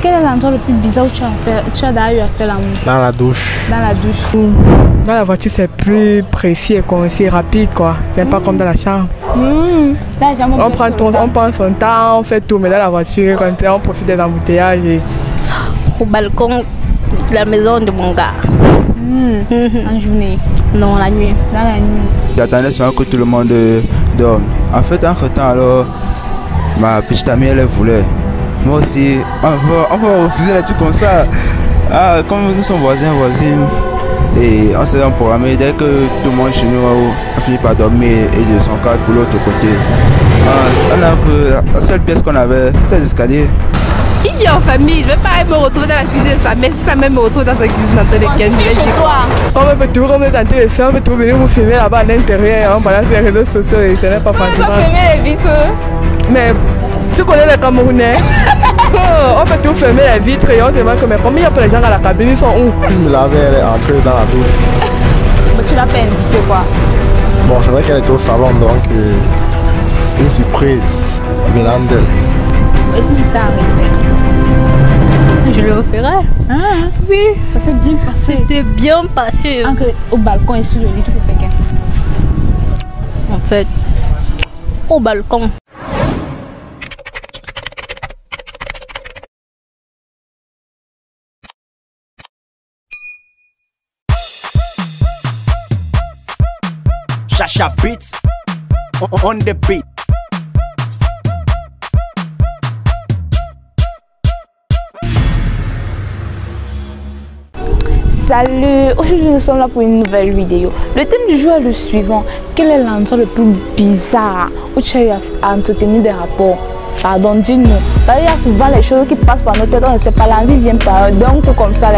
Quel est l'endroit le plus bizarre où tu as d'ailleurs fait l'amour? Dans la douche. Dans la douche. Dans la voiture, c'est plus précis et concis, rapide quoi. C'est pas comme dans la chambre. Là, on prend son temps, on fait tout, mais dans la voiture, quand on profite des embouteillages. Au balcon de la maison de mon gars. En journée? Non, la nuit. Dans la nuit. J'attendais seulement que tout le monde dorme. En fait, entre temps, alors, ma petite amie, elle voulait. Moi aussi, on va refuser les trucs comme ça. Ah, comme nous sommes voisines, et on s'est programmé dès que tout le monde chez nous a fini par dormir et de son cadre pour l'autre côté. On a que la seule pièce qu'on avait, c'était les escaliers. Il vient en famille, je vais pas me retrouver dans la cuisine de sa mère. Si sa mère me retrouve dans sa cuisine dans laquelle je vais dire quoi. On peut tout, on est tenté de faire, on peut tout venir vous filmer là-bas à l'intérieur, on balance les réseaux sociaux et ce n'est pas facile. On va filmer les vitres. Mais tu connais les Camerounais. On peut tout fermer les vitres et on se demande combien il y a les gens à la cabine, ils sont où? Je me lavais, elle est entrée dans la douche. Mais tu l'as fait inviter quoi? Bon, c'est vrai qu'elle était au salon, donc une surprise venant d'elle. Et si c'était arrivé? je le referai. Ah, oui. Ça s'est bien passé. C'était bien passé. Au balcon et sur le lit, tu peux faire qu'un? En fait, au balcon. Chacha Beats on the beat. Salut, aujourd'hui nous sommes là pour une nouvelle vidéo. Le thème du jour est le suivant. Quel est l'endroit le plus bizarre où tu as eu à entretenir des rapports? Pardon, dis-nous. Il y a souvent les choses qui passent par nos têtes, on ne sait pas, l'envie vient par d'un coup comme ça.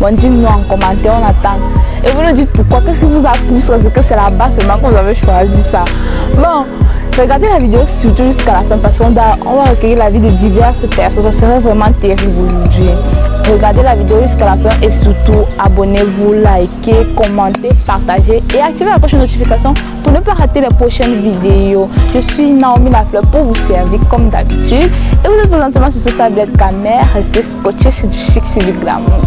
Bon, dis-nous en commentaire, on attend. Et vous nous dites pourquoi, qu'est-ce qui vous a poussé? Est-ce que c'est là-bas seulement que vous avez choisi ça? Bon, regardez la vidéo surtout jusqu'à la fin parce qu'on va recueillir la vie de diverses personnes. Ça serait vraiment terrible aujourd'hui. Regardez la vidéo jusqu'à la fin et surtout abonnez-vous, likez, commentez, partagez et activez la prochaine notification pour ne pas rater les prochaines vidéos. Je suis Naomi Lafleur pour vous servir comme d'habitude et vous êtes présentement sur ce tablette caméra. Restez scotchés, c'est du chic, c'est du glamour.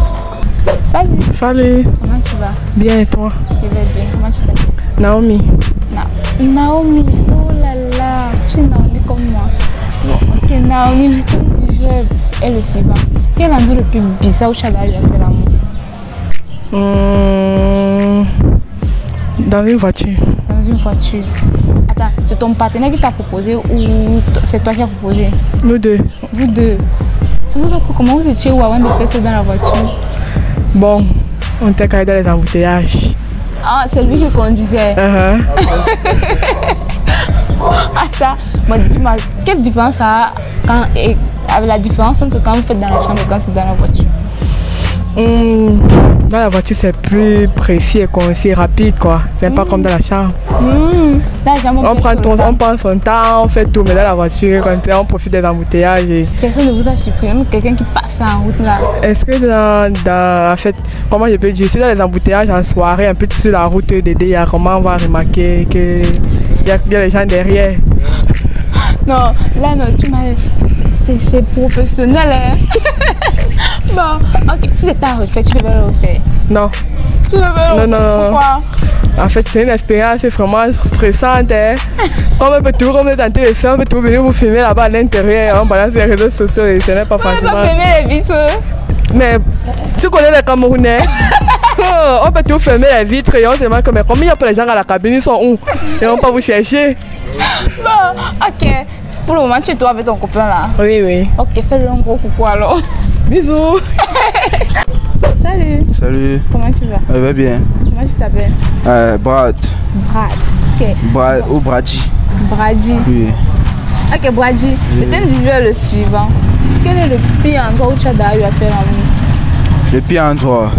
Salut. Salut. Comment tu vas? Bien et toi? Je vais bien. Comment tu t'appelles? Naomi. Naomi, oh là là, tu es Naomi comme moi. Ok, Naomi, le thème du jeu est le suivant. Quel est l'endroit le plus bizarre où tu as d'ailleurs fait l'amour? Dans une voiture. Dans une voiture. Attends, c'est ton partenaire qui t'a proposé ou c'est toi qui as proposé? Nous deux. Vous deux. C'est pour ça que comment vous étiez où avant de faire ça dans la voiture? Bon, on était carré dans les embouteillages. Ah, c'est lui qui conduisait. Attends, dis-moi, quelle différence ça a avec la différence entre quand vous faites dans la chambre et quand c'est dans la voiture? Dans la voiture, c'est plus précis et concis, rapide quoi. C'est pas comme dans la chambre. Là, on prend son temps, on fait tout, mais dans la voiture, quand on profite des embouteillages. Personne ne vous a supprimé, quelqu'un qui passe en route là. Est-ce que en fait, comment je peux dire, si dans les embouteillages en soirée, un peu sur la route il y a comment on va remarquer qu'il y a les gens derrière? Non, là non, tu m'as... C'est professionnel hein. Bon, ok, si c'est à refaire, tu devais le refaire. Non. Tu devais le refaire. Non. Pourquoi? En fait, c'est une expérience vraiment stressante. Hein. On peut tout, on est tenté de faire, on peut tout venir vous filmer là-bas à l'intérieur, on balance les réseaux sociaux et ce n'est pas facile. On peut filmer les vitres. Mais tu connais les Camerounais? On peut tout fermer les vitres et on se demande combien il y a les gens à la cabine, ils sont où? Et on peut vous chercher. Bon, ok. Pour le moment, tu es toi avec ton copain là? Oui. Ok, fais-le un gros coucou alors. Bisous. Salut. Salut. Comment tu vas? Je vais bien. Comment tu t'appelles? Brad. Brad. Ok. Brad ou Brady. Brady. Oui. Ok, Brady. Le thème du jeu est le suivant. Quel est le pire endroit où tu as d'ailleurs à faire l'amour? Le pire endroit.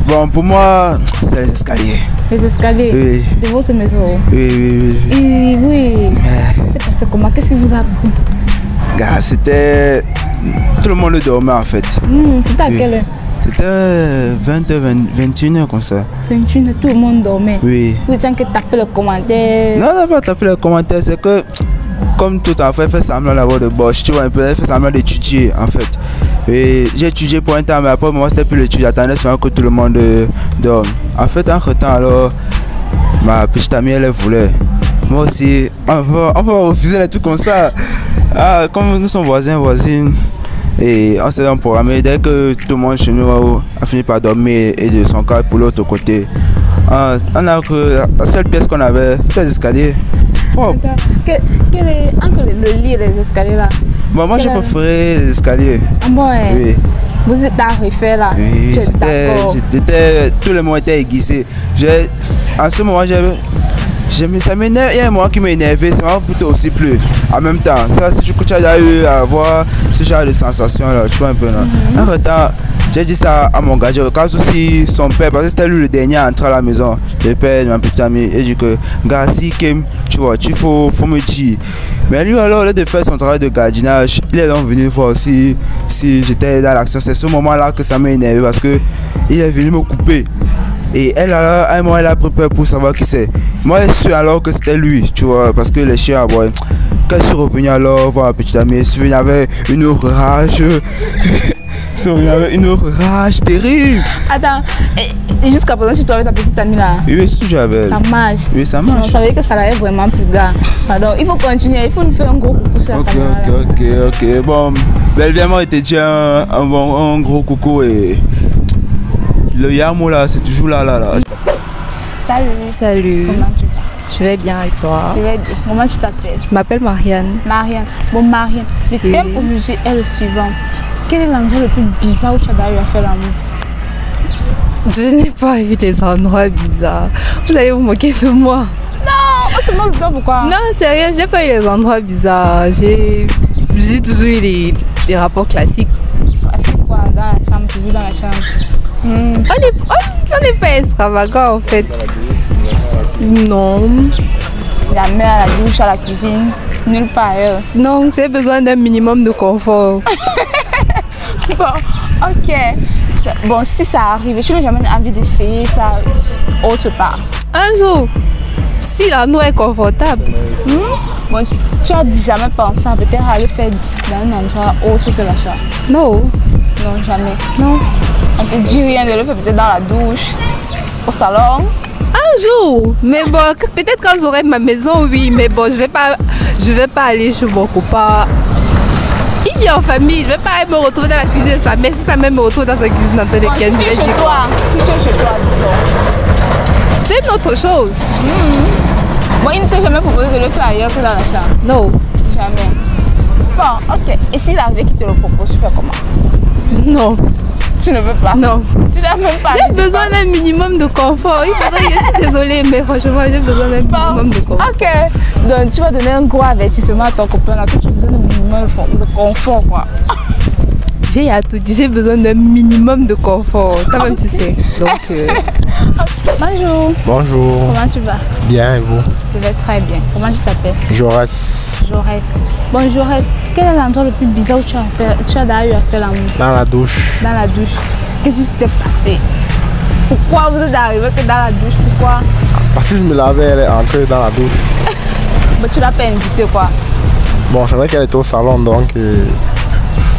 Bon, pour moi, c'est les escaliers. Les escaliers? Oui. De votre maison? Oui. Oui. C'est passé comment? Qu'est-ce qui vous a pris? Gars, c'était... Tout le monde dormait en fait. C'était à quelle heure? C'était 20h, 21h comme ça. 21h, tout le monde dormait? Oui. Vous étiez que taper les commentaires? Non, pas taper les commentaires, c'est que... Comme tout en fait, elle fait semblant d'avoir de boche, tu vois un peu, elle fait semblant d'étudier en fait. Et j'ai étudié pour un temps, mais après moi c'était plus l'étude, j'attendais seulement que tout le monde dorme. En fait, entre temps, alors, ma petite amie elle voulait. Moi aussi, on va refuser les trucs comme ça. Ah, comme nous sommes voisines, et on s'est programmé dès que tout le monde chez nous a fini par dormir et de son cas pour l'autre côté. On a que la seule pièce qu'on avait, c'était les escaliers. Oh. Quel est le lit des escaliers là? Bon, moi j'ai préféré les escaliers. Ah bon, oui. Vous êtes arrivé là? Oui, tout le monde était aiguisé. En ce moment, ça m'énerve. Il y a un moment qui m'a énervé, ça m'a plutôt aussi plu. En même temps, ça, si tu as déjà eu à avoir ce genre de sensation là, tu vois un peu là. En retard, j'ai dit ça à mon gars, au cas aussi son père, parce que c'était lui le dernier à entrer à la maison, le père de ma petite amie, et dit que, gars, si tu vois, tu faut me dire. Mais lui alors, au lieu de faire son travail de gardinage, il est donc venu voir si j'étais dans l'action. C'est ce moment là que ça m'a énervé parce que il est venu me couper. Et elle alors, à un moment, elle a pris peur pour savoir qui c'est. Moi, je suis alors que c'était lui, tu vois, parce que les chiens, bon, quand je suis revenu alors voir ma petite amie, je suis venu avec une rage. Une rage terrible. Attends, et jusqu'à présent, tu avec ta petite amie là? Oui, c'est toujours avec elle. Ça marche. Oui, ça marche. On savait que ça allait vraiment plus grave. Pardon, il faut continuer, il faut nous faire un gros coucou sur la caméra. Ok. Bon, évidemment, il était déjà un gros coucou et le Yamo là, c'est toujours là. Salut. Comment tu vas? Je vais bien avec toi? Je vais bien. Comment tu t'appelles? Je m'appelle Marianne. Marianne. Bon, Marianne, le thème aujourd'hui est le suivant. Quel est l'endroit le plus bizarre où tu as eu à faire l'amour? Je n'ai pas eu des endroits bizarres. Vous allez vous moquer de moi? Non, on se moque de toi, pourquoi? Non, sérieux, je n'ai pas eu des endroits bizarres. J'ai toujours eu des rapports classiques. Classique quoi? Dans la chambre, toujours dans la chambre. On n'est pas extravagant en fait. Non. Jamais à la douche, à la cuisine, nulle part ailleurs. Non, j'ai besoin d'un minimum de confort. Bon, ok. Bon, si ça arrive, tu n'as jamais envie d'essayer ça autre part? Un jour, si l'endroit est confortable. Bon, tu n'as jamais pensé à peut-être aller faire dans un endroit autre que la chambre? Non. Non, jamais. Non. On te dit rien de le faire peut-être dans la douche, au salon? Un jour, mais bon, peut-être quand j'aurai ma maison, oui, mais bon, je vais pas aller chez mon copain. Il vient en famille, je vais pas me retrouver dans la cuisine de sa mère. Si sa mère me retrouve dans sa cuisine dans laquelle je vais dire. Si c'est chez toi, disons. C'est une autre chose. Bon, il ne t'a jamais proposé de le faire ailleurs que dans la chambre? Non. Jamais. Bon, ok. Et s'il arrive qu'il te le propose, tu fais comment? Non. Tu ne veux pas? Non. Tu n'as même pas. J'ai besoin d'un minimum de confort. Je suis désolée, mais franchement, j'ai besoin d'un minimum de confort. Ok. Donc, tu vas donner un gros avertissement à ton copain là que tu as besoin d'un minimum de confort, quoi. J'ai à tout dit, j'ai besoin d'un minimum de confort. Toi-même, tu sais. Donc. Bonjour. Bonjour. Comment tu vas? Bien, et vous? Je vais très bien. Comment tu t'appelles? Jaurès. Jaurès. Bon, Jaurès, quel est l'endroit le plus bizarre où tu as d'ailleurs fait l'amour? Dans la douche. Dans la douche. Qu'est-ce qui s'était passé? Pourquoi vous êtes arrivé que dans la douche? Pourquoi? Parce que je me lavais, elle est entrée dans la douche. Mais tu l'as pas invité quoi? Bon, c'est vrai qu'elle était au salon, donc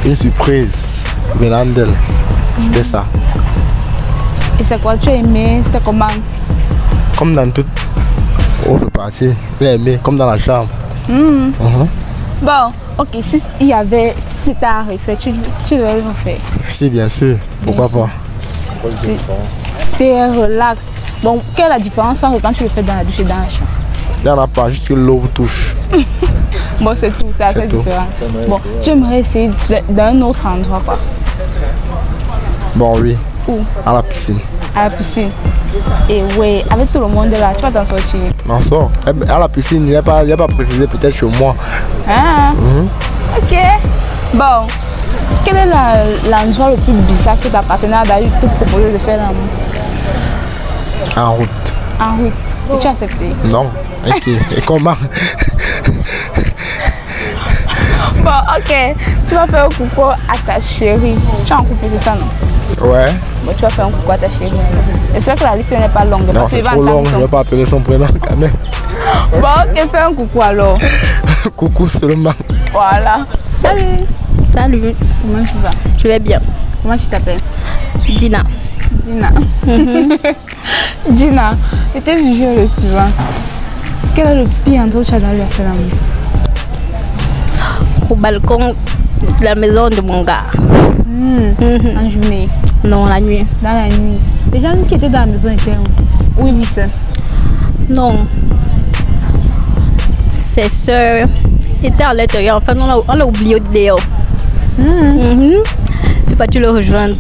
une surprise venant d'elle. C'était ça. Et c'est quoi? Tu as aimé? C'était comment? Comme dans toute autre partie. J'ai aimé, comme dans la chambre. Bon, ok, si c'était à refaire, tu devais le refaire. Si, bien sûr. Pourquoi pas? Tu es relax. Bon, quelle est la différence entre quand tu le fais dans la douche et dans la chambre? Il n'y en a pas, juste que l'eau vous touche. Bon, c'est tout, c'est assez différent. Bon, tu aimerais essayer d'un autre endroit quoi? Bon, oui. Où? À la piscine. À la piscine. Et oui, avec tout le monde là, tu vas t'en sortir. On sort. À la piscine, il n'y a pas précisé peut-être chez moi. Ah, ok. Bon, quel est l'endroit le plus bizarre que ta partenaire a d'ailleurs te proposé de faire l'amour? En route. En route. Et tu as accepté? Non. Ok. Et comment? Bon, ok. Tu vas faire un coucou à ta chérie. Tu es en couple, c'est ça, non? Ouais. Bon, tu vas faire un coucou à ta chérie. J'espère que la liste n'est pas longue. Non, c'est trop long. Je ne vais pas appeler son prénom quand même. Bon, ok, fais un coucou alors. Coucou seulement. Voilà. Salut. Salut. Comment tu vas? Je vais bien. Comment tu t'appelles? Dina. Dina. Dina, le thème du jeu est le suivant. Quel est le pire endroit où tu as dans le faire l'amour? Au balcon de la maison de mon gars. En journée? Non, la nuit. Dans la nuit. Les gens qui étaient dans la maison étaient où? Oui, oui, ça. Non. Ses soeurs étaient à l'intérieur. Enfin, on l'a oublié au dehors. C'est pas tu le rejoindre.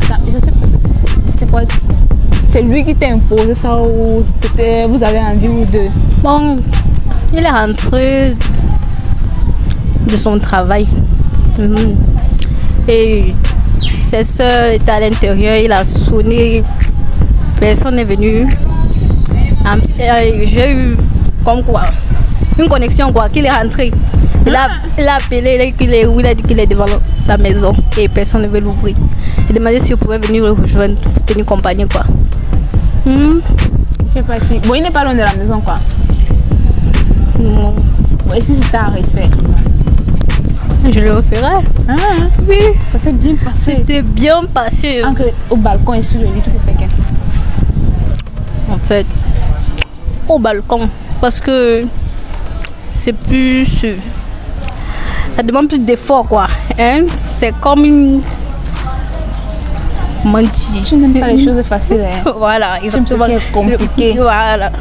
Attends, je sais pas. C'était quoi? C'est lui qui t'a imposé ça ou c'était vous avez envie ou deux? Bon, il est rentré de son travail. Et ses soeurs étaient à l'intérieur. Il a sonné. Personne n'est venu. J'ai eu comme quoi une connexion quoi qu'il est rentré. Il a appelé, il a dit qu'il est devant la maison et personne ne veut l'ouvrir. Il a demandé si on pouvait venir le rejoindre pour tenir compagnie quoi. Je sais pas si. Bon, il n'est pas loin de la maison quoi. Non. Ouais, si c'était à refaire. Je le referai. Oui. Ça s'est bien passé. C'était bien passé. Entre au balcon et sur le lit, tu peux faire qu'un. En fait, au balcon. Parce que c'est plus. Ça demande plus d'efforts quoi. Hein? C'est comme une. Comment dire? Tu n'aimes pas les choses faciles. Hein? Voilà, exactement. C'est compliqué. Voilà.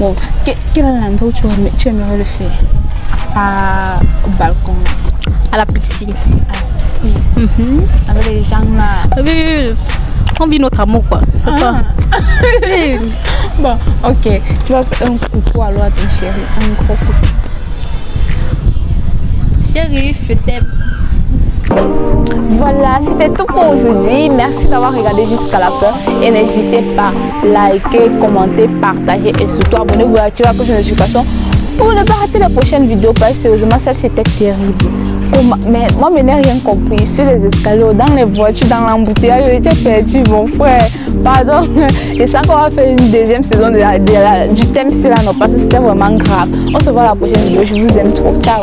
Bon, quel est l'endroit où tu aimerais le faire? Au balcon. À la piscine. À la piscine. Avec les gens là. Oui, on vit notre amour quoi. C'est pas. Oui. Bon, ok. Tu vas faire un coucou alors à ton chéri. Un gros coucou. Chérie, je t'aime. Voilà, c'était tout pour aujourd'hui. Merci d'avoir regardé jusqu'à la fin. Et n'hésitez pas à liker, commenter, partager et surtout abonnez-vous et activez la cloche de notification pour ne pas rater les prochaines vidéos. Parce que sérieusement, celle c'était terrible. Mais moi, je n'ai rien compris. Sur les escaliers, dans les voitures, dans l'embouteillage, j'étais perdu, mon frère. Pardon. Et ça qu'on va faire une deuxième saison du thème Cyrano parce que c'était vraiment grave. On se voit à la prochaine vidéo. Je vous aime trop. Ciao.